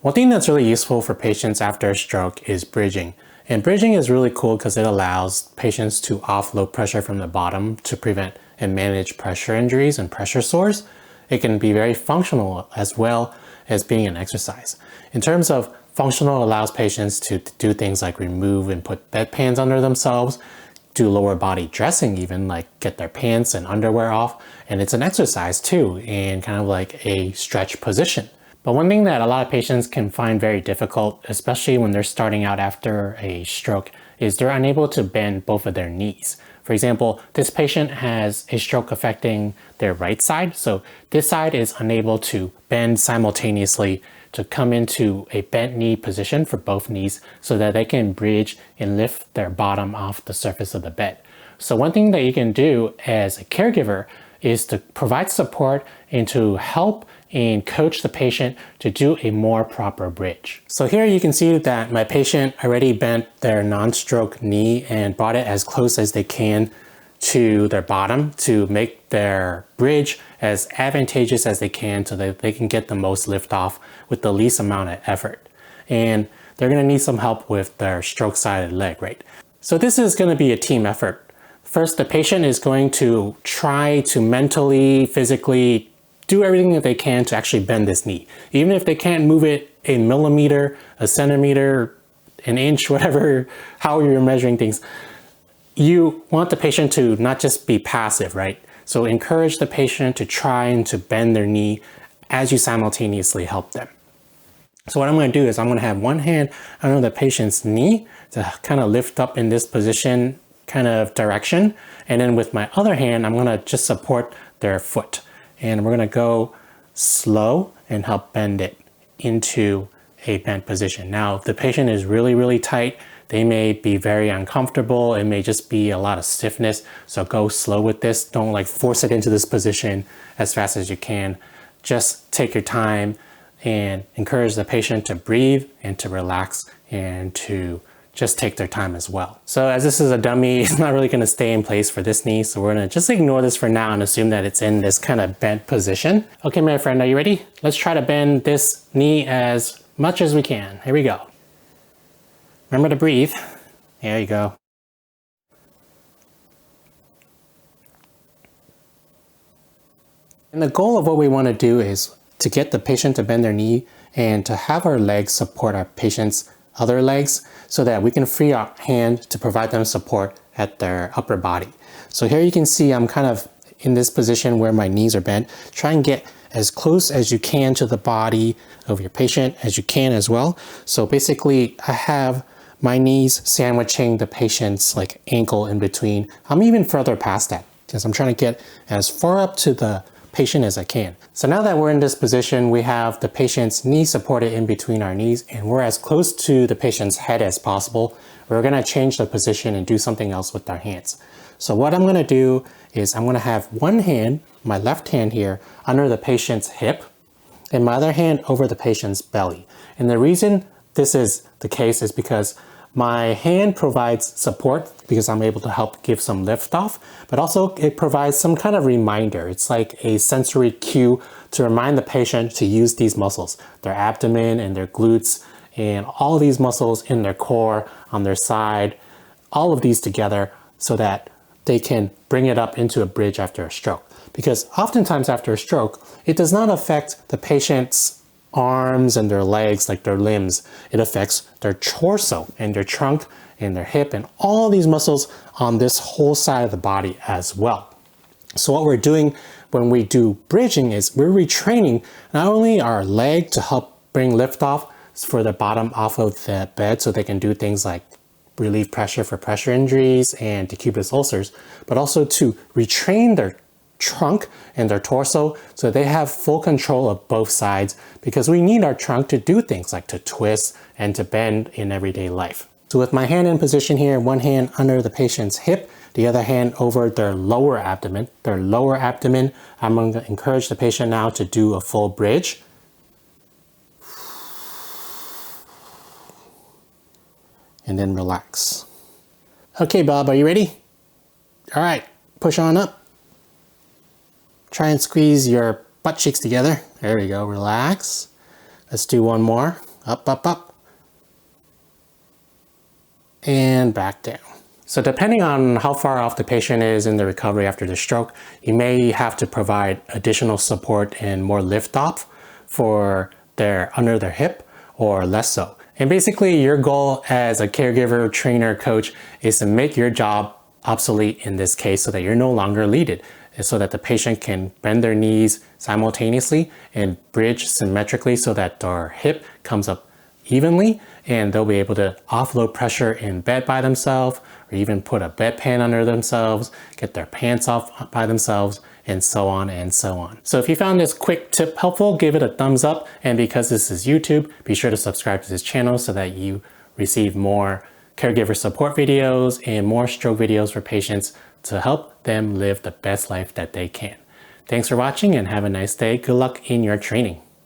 One thing that's really useful for patients after a stroke is bridging. And bridging is really cool because it allows patients to offload pressure from the bottom to prevent and manage pressure injuries and pressure sores. It can be very functional as well as being an exercise. In terms of functional, it allows patients to do things like remove and put bedpans under themselves, do lower body dressing even, like get their pants and underwear off. And it's an exercise too, in kind of like a stretch position. But one thing that a lot of patients can find very difficult, especially when they're starting out after a stroke, is they're unable to bend both of their knees. For example, this patient has a stroke affecting their right side, so this side is unable to bend simultaneously to come into a bent knee position for both knees so that they can bridge and lift their bottom off the surface of the bed. So one thing that you can do as a caregiver is to provide support and to help and coach the patient to do a more proper bridge. So here you can see that my patient already bent their non-stroke knee and brought it as close as they can to their bottom to make their bridge as advantageous as they can so that they can get the most lift off with the least amount of effort. And they're going to need some help with their stroke sided leg, right? So this is going to be a team effort. First, the patient is going to try to mentally, physically do everything that they can to actually bend this knee. Even if they can't move it a millimeter, a centimeter, an inch, whatever, how you're measuring things, you want the patient to not just be passive, right? So encourage the patient to try and to bend their knee as you simultaneously help them. So what I'm going to do is I'm going to have one hand under the patient's knee to kind of lift up in this position kind of direction. And then with my other hand, I'm going to just support their foot. And we're going to go slow and help bend it into a bent position. Now, if the patient is really, really tight, they may be very uncomfortable. It may just be a lot of stiffness. So go slow with this. Don't like force it into this position as fast as you can. Just take your time and encourage the patient to breathe and to relax and to just take their time as well. So as this is a dummy, it's not really going to stay in place for this knee. So we're going to just ignore this for now and assume that it's in this kind of bent position. Okay, my friend, are you ready? Let's try to bend this knee as much as we can. Here we go. Remember to breathe. There you go. And the goal of what we want to do is to get the patient to bend their knee and to have our legs support our patient's other legs so that we can free our hand to provide them support at their upper body. So here you can see I'm kind of in this position where my knees are bent. Try and get as close as you can to the body of your patient as you can as well. So basically I have my knees sandwiching the patient's like ankle in between. I'm even further past that because I'm trying to get as far up to the patient as I can. So now that we're in this position, we have the patient's knee supported in between our knees and we're as close to the patient's head as possible. We're going to change the position and do something else with our hands. So what I'm going to do is I'm going to have one hand, my left hand here, under the patient's hip and my other hand over the patient's belly. And the reason this is the case is because my hand provides support because I'm able to help give some lift off, but also it provides some kind of reminder. It's like a sensory cue to remind the patient to use these muscles, their abdomen and their glutes and all these muscles in their core, on their side, all of these together so that they can bring it up into a bridge after a stroke. Because oftentimes after a stroke, it does not affect the patient's arms and their legs, like their limbs. It affects their torso and their trunk and their hip and all these muscles on this whole side of the body as well. So what we're doing when we do bridging is we're retraining not only our leg to help bring lift off for the bottom off of the bed so they can do things like relieve pressure for pressure injuries and decubitous ulcers, but also to retrain their trunk and their torso so they have full control of both sides because we need our trunk to do things like to twist and to bend in everyday life. So with my hand in position here, one hand under the patient's hip, the other hand over their lower abdomen, I'm going to encourage the patient now to do a full bridge. And then relax. Okay, Bob, are you ready? All right, push on up. Try and squeeze your butt cheeks together. There we go, relax. Let's do one more. Up, up, up. And back down. So depending on how far off the patient is in the recovery after the stroke, you may have to provide additional support and more lift off for under their hip or less so. And basically your goal as a caregiver, trainer, coach is to make your job obsolete in this case so that you're no longer leaded, so that the patient can bend their knees simultaneously and bridge symmetrically so that their hip comes up evenly and they'll be able to offload pressure in bed by themselves or even put a bedpan under themselves, get their pants off by themselves, and so on and so on. So if you found this quick tip helpful, give it a thumbs up. And because this is YouTube, be sure to subscribe to this channel so that you receive more caregiver support videos and more stroke videos for patients to help them live the best life that they can. Thanks for watching and have a nice day. Good luck in your training.